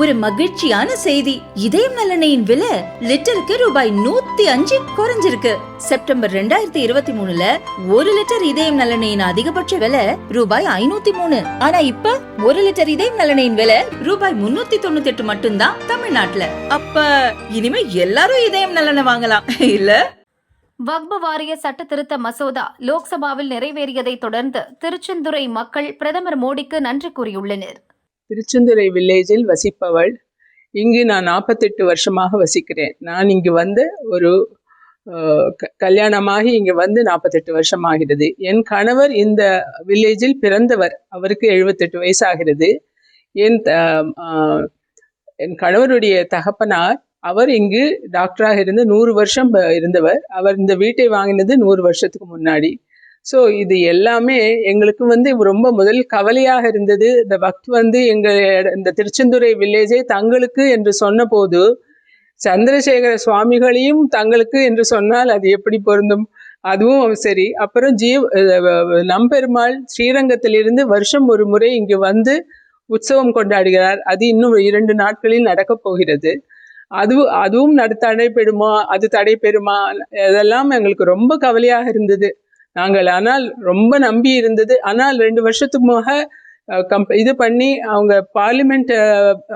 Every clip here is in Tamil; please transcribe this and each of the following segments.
ஒரு மகிழ்ச்சியான செய்தி. இதயம் நல்லெண்ணெயின் விலை லிட்டருக்கு ரூபாய் 105 குறைஞ்சிருக்கு. செப்டம்பர் 2023ல 1 லிட்டர் இதயம் நல்லெண்ணெயின் அதிகபட்ச விலை ரூபாய் 503. ஆனா இப்ப 1 லிட்டர் இதயம் நல்லெண்ணெயின் விலை ரூபாய் 398 மட்டும்தான் தமிழ்நாட்டுல. அப்ப இனிமே எல்லாரும் இதயம் நல்லெண்ணெய் வாங்கலாம் இல்ல? வக்பு வாரிய சட்ட திருத்த மசோதா லோக்சபாவில் நிறைவேறியதை தொடர்ந்து திருச்செந்துறை மக்கள் பிரதமர் மோடிக்கு நன்றி கூறியுள்ளனர். திருச்செந்துறை வில்லேஜில் வசிப்பவள். இங்கு நான் 48 வருஷமாக வசிக்கிறேன். நான் இங்கு வந்து ஒரு கல்யாணமாகி இங்கு வந்து 48 வருஷமாகிறது. என் கணவர் இந்த வில்லேஜில் பிறந்தவர். அவருக்கு 78 வயசாகிறது. என் கணவருடைய தகப்பனார் அவர் இங்கு டாக்டராக இருந்து 100 வருஷம் இருந்தவர். அவர் இந்த வீட்டை வாங்கினது 100 வருஷத்துக்கு முன்னாடி. ஸோ இது எல்லாமே எங்களுக்கு வந்து ரொம்ப முதல் கவலையாக இருந்தது. இந்த வக்ஃப் வந்து இந்த திருச்செந்துறை வில்லேஜை தங்களுக்கு என்று சொன்ன போது சந்திரசேகர சுவாமிகளையும் தங்களுக்கு என்று சொன்னால் அது எப்படி பொருந்தும்? அதுவும் சரி. அப்புறம் நம்பெருமாள் ஸ்ரீரங்கத்திலிருந்து வருஷம் ஒரு முறை இங்கு வந்து உற்சவம் கொண்டாடுகிறார். அது இன்னும் 2 நாட்களில் நடக்கப் போகிறது. அதுவும் தடைபெறுமா, அது தடைபெறுமா, அதெல்லாம் எங்களுக்கு ரொம்ப கவலையாக இருந்தது. நாங்கள் ஆனால் ரொம்ப நம்பி இருந்தது. ஆனால் 2 வருஷத்துக்கு இது பண்ணி அவங்க பார்லிமெண்ட்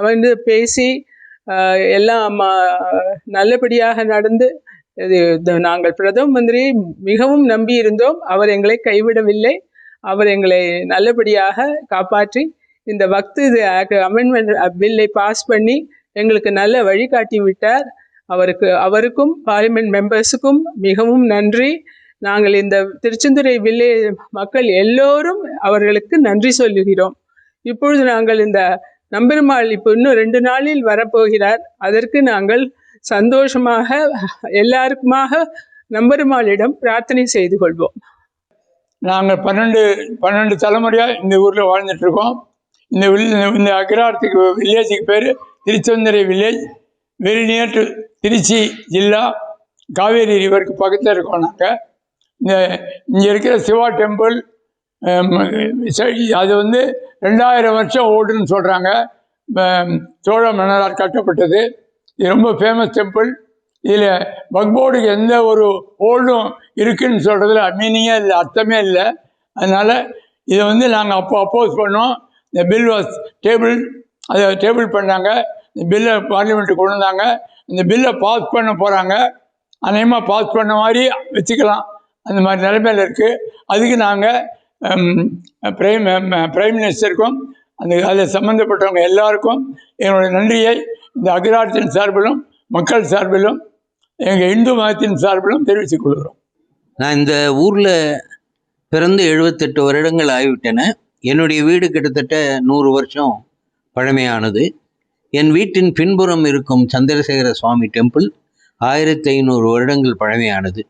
வந்து பேசி எல்லாம் நல்லபடியாக நடந்து நாங்கள் பிரதம மந்திரி மிகவும் நம்பி இருந்தோம். அவர் எங்களை கைவிடவில்லை. அவர் எங்களை நல்லபடியாக காப்பாற்றி இந்த வக்ஃப் அமெண்ட்மெண்ட் பில்லை பாஸ் பண்ணி எங்களுக்கு நல்ல வழிகாட்டி விட்டார். அவருக்கும் பார்லிமெண்ட் மெம்பர்ஸுக்கும் மிகவும் நன்றி. நாங்கள் இந்த திருச்செந்துறை வில்லேஜ் மக்கள் எல்லோரும் அவர்களுக்கு நன்றி சொல்லுகிறோம். இப்பொழுது நாங்கள் இந்த நம்பெருமாள் இப்போ இன்னும் 2 நாளில் வரப்போகிறார். அதற்கு நாங்கள் சந்தோஷமாக எல்லாருக்குமாக நம்பெருமாளிடம் பிரார்த்தனை செய்து கொள்வோம். நாங்கள் 12 தலைமுறையாக இந்த ஊரில் வாழ்ந்துட்டு இருக்கோம். இந்த அக்ராரத்துக்கு வில்லேஜுக்கு பேர் Thiruchendurai village. Very near to Trichy ஜில்லா, காவேரி ரிவருக்கு பக்கத்தில் இருக்கோம். நாங்கள் இங்கே இருக்கிற சிவா டெம்பிள் அது வந்து 2000 வருஷம் ஓடுன்னு சொல்கிறாங்க. சோழ மன்னரால் கட்டப்பட்டது. இது ரொம்ப ஃபேமஸ் டெம்பிள். இதில் வக்ஃபோர்டுக்கு எந்த ஒரு ஓல்டும் இருக்குதுன்னு சொல்கிறதுல மீனிங்கே இல்லை, அர்த்தமே இல்லை. அதனால் இதை வந்து நாங்கள் அப்போஸ் பண்ணோம். இந்த பில் வாஸ் அதை டேபிள் பண்ணாங்க. இந்த பில்லை பார்லிமெண்ட்டுக்கு கொண்டு வந்தாங்க. இந்த பில்லை பாஸ் பண்ண போகிறாங்க. அநேகமாக பாஸ் பண்ண மாதிரி வச்சுக்கலாம். அந்த மாதிரி நிலைமையில் இருக்குது. அதுக்கு நாங்கள் பிரைம் மினிஸ்டருக்கும் அதில் சம்மந்தப்பட்டவங்க எல்லாருக்கும் என்னுடைய நன்றியை இந்த அக்ராரத்தின் சார்பிலும் மக்கள் சார்பிலும் எங்கள் இந்து மதத்தின் சார்பிலும் தெரிவித்துக் கொள்கிறோம். நான் இந்த ஊரில் பிறந்து 78 வருடங்கள் ஆகிவிட்டன. என்னுடைய வீடு கிட்டத்தட்ட 100 வருஷம் பழமையானது. என் வீட்டின் பின்புறம் இருக்கும் சந்திரசேகர சுவாமி டெம்பிள் 1500 வருடங்கள் பழமையானது.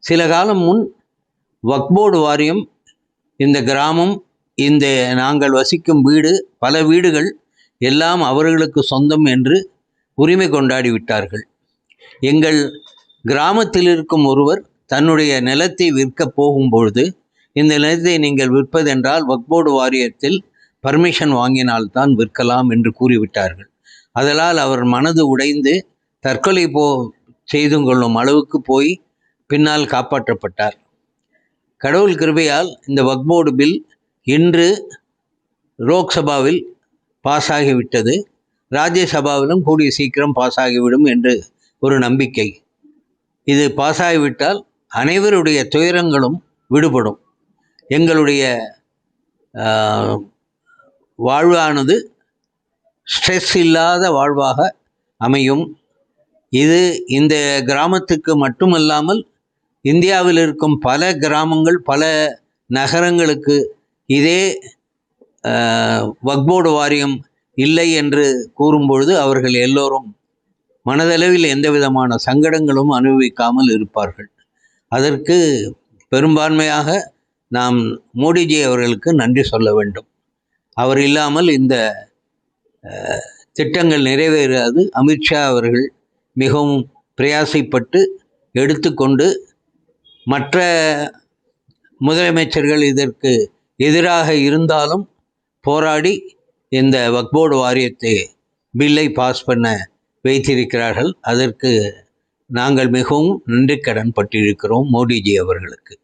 சில காலம் முன் வக்ஃப் வாரியம் இந்த கிராமம், இந்த நாங்கள் வசிக்கும் வீடு, பல வீடுகள் எல்லாம் அவர்களுக்கு சொந்தம் என்று உரிமை கொண்டாடி விட்டார்கள். எங்கள் கிராமத்தில் இருக்கும் ஒருவர் தன்னுடைய நிலத்தை விற்க போகும்பொழுது, இந்த நிலத்தை நீங்கள் விற்பதென்றால் வக்ஃப் வாரியத்தில் பர்மிஷன் வாங்கினால்தான் விற்கலாம் என்று கூறிவிட்டார்கள். அதனால் அவர் மனது உடைந்து தற்கொலை செய்து கொள்ளும் அளவுக்கு போய் பின்னால் காப்பாற்றப்பட்டார். கடவுள் கிருபையால் இந்த வக்ஃப் பில் இன்று லோக்சபாவில் பாஸ் ஆகிவிட்டது. ராஜ்யசபாவிலும் கூடிய சீக்கிரம் பாஸ் ஆகிவிடும் என்று ஒரு நம்பிக்கை. இது பாஸ் ஆகிவிட்டால் அனைவருடைய துயரங்களும் விடுபடும். எங்களுடைய வாழ்வானது ஸ்ட்ரெஸ் இல்லாத வாழ்வாக அமையும். இது இந்த கிராமத்துக்கு மட்டுமல்லாமல் இந்தியாவில் இருக்கும் பல கிராமங்கள், பல நகரங்களுக்கு இதே வக்ஃப் வாரியம் இல்லை என்று கூறும்பொழுது அவர்கள் எல்லோரும் மனதளவில் எந்த விதமான சங்கடங்களும் அனுபவிக்காமல் இருப்பார்கள். அதற்கு பெரும்பான்மையாக நாம் மோடிஜி அவர்களுக்கு நன்றி சொல்ல வேண்டும். அவர் இல்லாமல் இந்த திட்டங்கள் நிறைவேறாது. அமித்ஷா அவர்கள் மிகவும் பிரயாசைப்பட்டு எடுத்துக்கொண்டு மற்ற முதலமைச்சர்கள் இதற்கு எதிராக இருந்தாலும் போராடி இந்த வக்ஃப் வாரியத்தை பில்லை பாஸ் பண்ண வைத்திருக்கிறார்கள். அதற்கு நாங்கள் மிகவும் நன்றிக்கடன் பட்டிருக்கிறோம் மோடிஜி அவர்களுக்கு.